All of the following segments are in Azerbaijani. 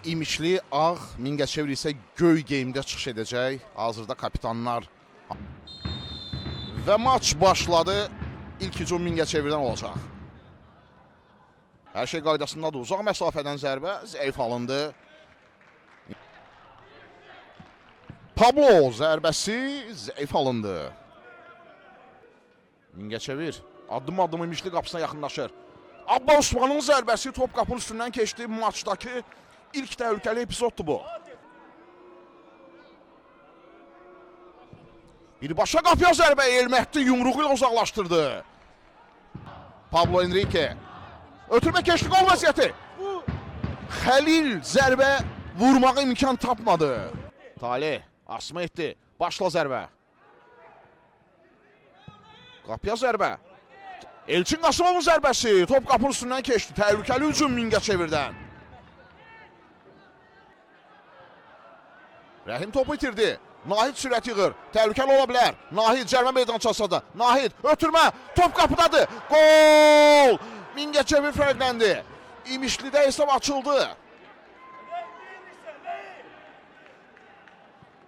İmişli ağ, Mingəçevir isə göy geyimdə çıxış edəcək. Hazırda kapitanlar. Və maç başladı. İlk hücum Mingəçevirdən olacaq. Hər şey qaydasındadır. Uzaq məsafədən zərbə zəif alındı. Pablo zərbəsi zəif alındı. Mingəçevir addım-addım İmişli qapısına yaxınlaşır. Abba Osman'ın zərbəsi top qapının üstündən keçdi. Maçdakı ilk təhlükəli epizoddur bu. Birbaşa qapıya zərbə Elməhdi yumruğu ilə uzaqlaşdırdı. Pablo Enrique. Ötürmə keçdi, qol vəziyyəti. Xəlil zərbə vurmağa imkan tapmadı. Talih asma etdi. Başla zərbə. Qapıya zərbə. Elçin Qasımovun zərbəsi top qapının üstündən keçdi. Təhlükəli hücum Mingəçevirdən. Rəhim topu itirdi. Nahid sürət yığır. Təhlükəli ola bilər. Nahid cərmə meydançasında da. Nahid ötürmə. Top qapıdadır. Gol! Mingəçevir fərqləndi. İmişlidə hesab açıldı.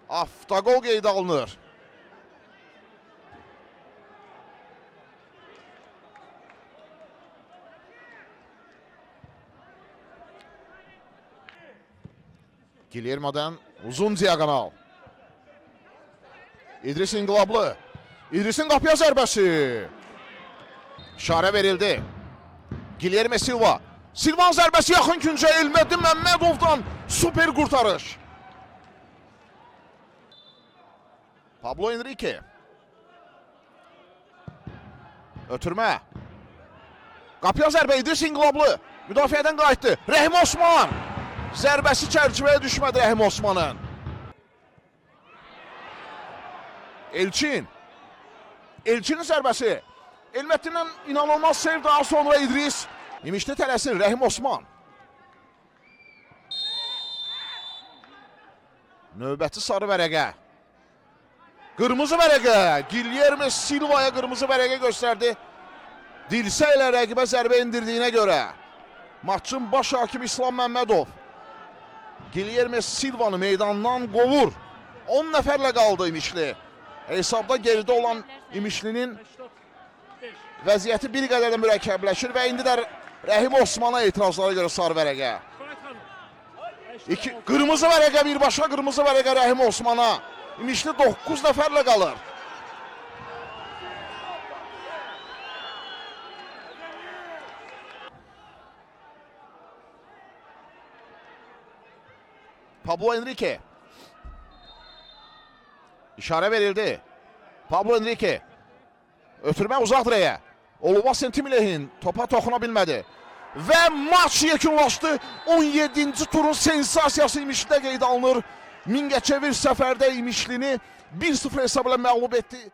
Avtogol qeydə alınır. Guillermo'dan uzun diagonal. İdris İnqilablı. İdris'in qapıya zərbəsi. İşarə verildi. Guillermo Silva. Silvan zərbəsi yaxın küncə Elməhdi Məmmədovdan super qurtarış. Pablo Enrique. Ötürmə. Qapıya zərbə İdris İnqilablı. Müdafiədən qayıtdı. Rəhim Osman. Zərbəsi çərçivəyə düşmədi Rəhim Osman'ın. Elçin. Elçinin zərbəsi. Elməhdindən inanılmaz sev, daha sonra İdris. İmişli tələsir Rəhim Osman. Növbəti sarı vərəqə. Qırmızı vərəqə. Guillermo Silva'ya qırmızı vərəqə göstərdi. Dilsə ilə rəqibə zərbə indirdiyinə görə. Maçın baş hakimi İslam Məmmədov Guillermo Silva'nı meydandan qovur. 10 nəfərlə qaldı İmişli. Hesabda geridə olan İmişlinin vəziyyəti bir qədər də mürəkkəbləşir və indi də Rəhim Osman'a etirazlara görə sarı vərəqə. Qırmızı vərəqə, birbaşa qırmızı vərəqə Rəhim Osman'a. İmişli 9 nəfərlə qalır. Pablo Enrique. İşarə verildi. Pablo Enrique. Ötürmə uzaq dirəyə. Oluba Sentimilehin topa toxuna bilmədi. Və maç yekunlaşdı. 17-ci turun sensasiyası İmişlidə qeydə alınır. Mingəçevir səfərdə İmişlini 1-0 hesabla məğlub etdi.